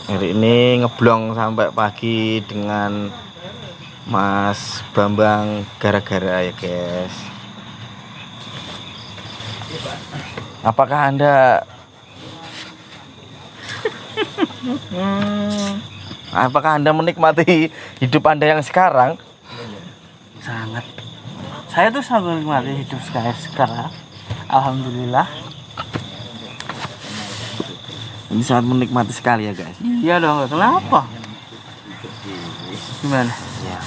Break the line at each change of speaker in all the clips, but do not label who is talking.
Hari ini ngeblong sampai pagi dengan Mas Bambang gara-gara ya guys. Apakah Anda menikmati hidup Anda yang sekarang?
Sangat. Saya tuh sangat menikmati hidup saya sekarang. Alhamdulillah.
Ini sangat menikmati sekali ya guys.
Iya dong, kenapa? Gimana?
Ya,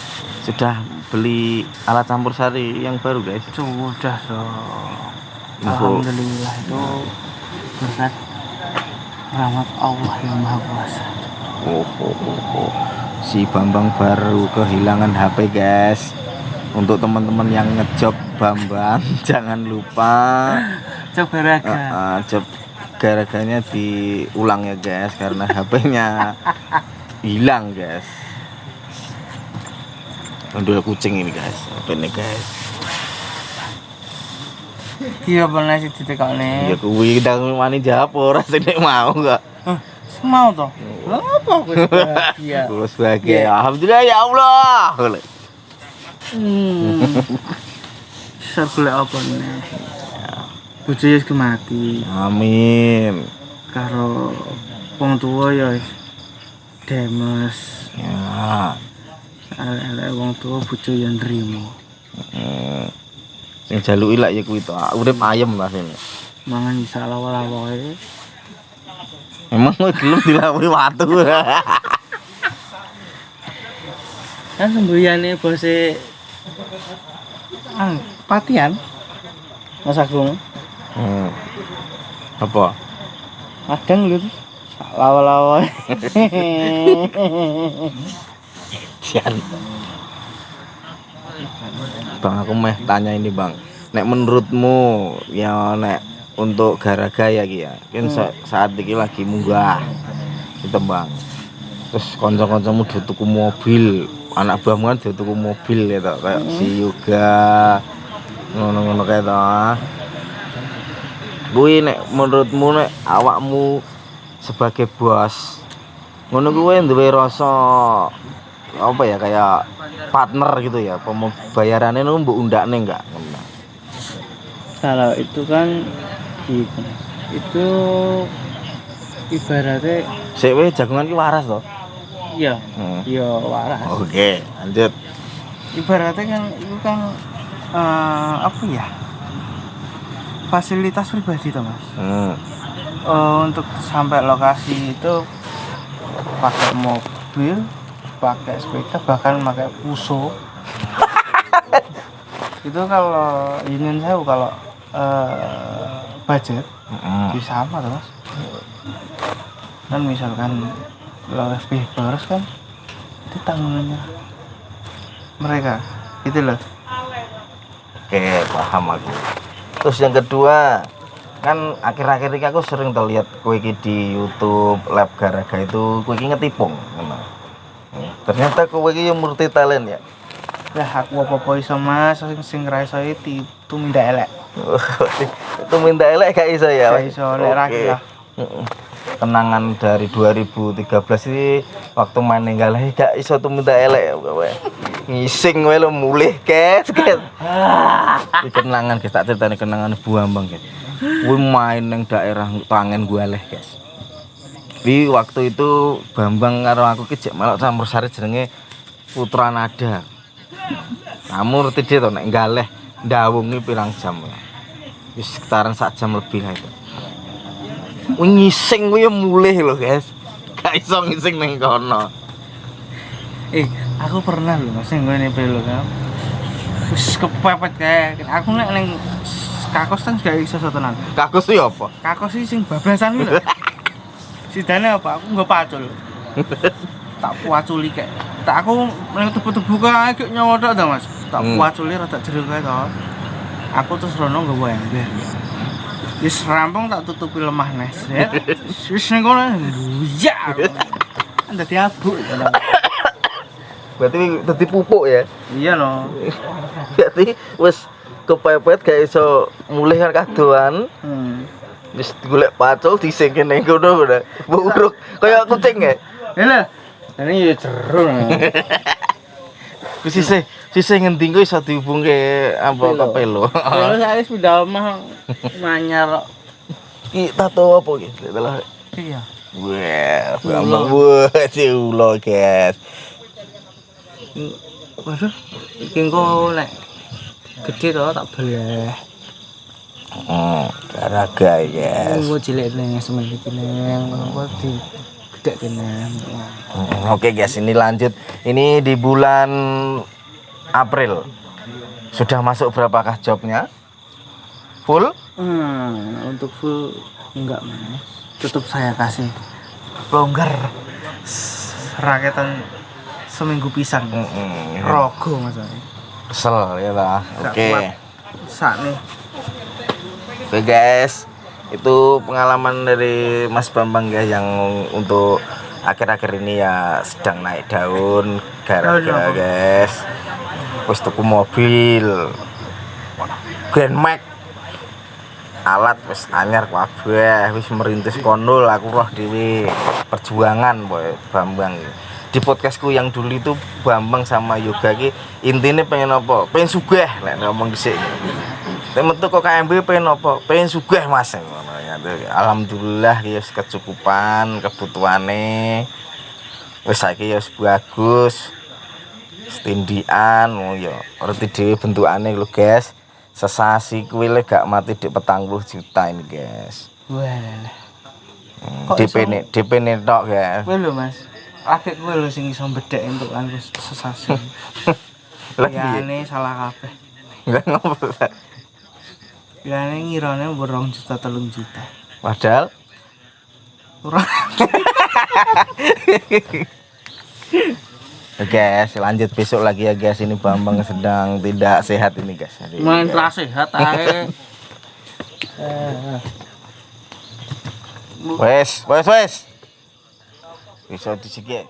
sudah beli alat campur sari yang baru guys.
Sudah dong.
Info.
Alhamdulillah itu berkat rahmat Allah yang Maha Kuasa.
Si Bambang baru kehilangan HP guys. Untuk teman-teman yang ngejob Bambang jangan lupa
Coba raga.
job gara-garanya diulang ya guys, karena HP-nya hilang guys. Ondol kucing ini guys, HP ini guys.
Iya pernah sih ditekakne.
Ya kuwi ndang wani jawab ora sing mau enggak.
Mau toh? Apa aku bahagia?
Terus bahagia. Alhamdulillah ya Allah.
Bisa golek apa nih? Bojo wis mati.
Amin.
Karo wong tuwa ya wis demes.
Ya.
Elek wong tuwa bojo ya nrimo.
Sing jaluki lak ya kuwi to. Urip ayem lah sini.
Mangan bisa lawa-lawa wae.
Emang kowe gelem dilawuhi watu.
Kan sembuyane bose patian. Mas Agung.
Apa?
Kadang lho lawa-lawa.
Sian. Bang, aku meh tanya ini bang, nek menurutmu ya nek untuk gara-gara ya ki ya, kan saat ini lagi munggah itu bang, terus konco-koncomu udah tuku mobil, anak buahmu kan udah tuku mobil ya toh, kayak si Yoga ngono-ngono kayak toh. Kuwi nek menurutmu nek awakmu sebagai bos ngono kuwi duwe rasa apa ya, kayak partner gitu ya, pembayarannya nu mbok undakne enggak?
Kalau itu kan itu ibaratnya
Sik we jagongan ki waras toh?
iya, iya waras.
Oke, lanjut.
Ibaratnya kan itu kan apa ya? Fasilitas pribadi toh, Mas. Untuk sampai lokasi itu pakai mobil, pakai sepeda, bahkan pakai puso. Itu kalau ingin saya kalau budget bisa sama tuh Mas. Kan misalkan lolos bebas kan itu tanggungannya mereka gitu loh.
Oke, paham aku. Terus yang kedua, kan akhir-akhir ini aku sering terlihat kowe iki di YouTube lab garaga itu kowe iki ngetipung ngono. Ternyata kowe iki multi talent ya.
Lah aku apa-apa iso Mas, sing ra iso itu minta elek.
Itu minta elek gak iso ya?
Gak iso lek ra lah.
Kenangan dari 2013 ini waktu main ninggal gak iso tuh minta elek kowe. Ngising kowe lo mulih kes. Iki kenangan guys, tak ceritani kenangan Bambang guys. Kuwi main ning daerah Tangen Gualeh guys. Wi waktu itu Bambang karo aku ki jek melok campur sari jenenge Putra Nada. Kamu ngerti dia tuh nek galeh ndawungi pirang jam ya. Wis sekitaran 1 jam lebih lah itu. Ngising kuwi mulih lho guys. Gak iso ngising ning kono.
Aku pernah lho Mas ning ngene lho kan. Wis kepepet kae. Aku nek ning kakos kan gak iso tenan.
Kakos iki apa?
Kakos iki sing bablasan kuwi lho. Sidane apa? Aku nggo pacul. Tak puaculi kayak. Tak aku ning tubuh-tubuh kae gek nyowotok ta Mas. Tak puaculi rada jero kae to. Aku terus rono nggawa ember. Wis rampung tak tutupi lemah nes. Wis ning kono ya. Dadi abuk.
Berarti dadi pupuk ya?
Iya no.
Berarti wis kepepet gak iso mulih kan kadoan. Wis golek pacul disingke ning kono udah. Mbok uruk kaya kucing ya.
Lha. Ini ya jeru.
Ku sisih ngendi ku iso dihubungke apa pelo.
Kalau saya pindah omah manyar kok.
Ki tato apa ki? Telah.
Iya.
Wah, Bambang wah ulo, guys.
Waduh, iki engko nek gede to tak beli.
Garaga, guys.
Engko cilik nang semen iki nang apa di gede kene.
Oke guys, ini lanjut. Ini di bulan April. Sudah masuk berapakah jobnya? Full?
Untuk full enggak, Mas. Tetap saya kasih longgar raketan seminggu pisan. Rogo Mas.
Kesel ya lah. Oke.
Sak nih.
Oke guys. Itu pengalaman dari Mas Bambang guys yang untuk akhir-akhir ini ya sedang naik daun garaga guys. Wis tuku mobil Grand Max, alat wis anyar kabeh, wis merintis kono aku roh dhewe perjuangan boy Bambang. Di podcastku yang dulu itu Bambang sama Yoga ki intine pengen apa? Pengen sugih nek ngomong dhisik. Nek metu kok KMB pengen apa? Pengen sugih Mas. Alhamdulillah ya kecukupan kebutuhane. Wis saiki ya bagus. Stindian ya ngerti dhewe bentukane lho guys. Sesasi kuwi le gak mati dik 40 juta ini guys.
Walah.
DP ne tok guys.
Kowe lho Mas. Lagi kowe lho sing iso bedhek entuk kan sesasi. Liyane salah kabeh.
Enggak ngopo.
Liyane ngirane 2 juta 3 juta.
Padahal
Ora.
Oke guys, lanjut besok lagi ya guys. Ini Bambang sedang tidak sehat ini guys.
Main ra sehat ae.
Wes. Bisa disikik.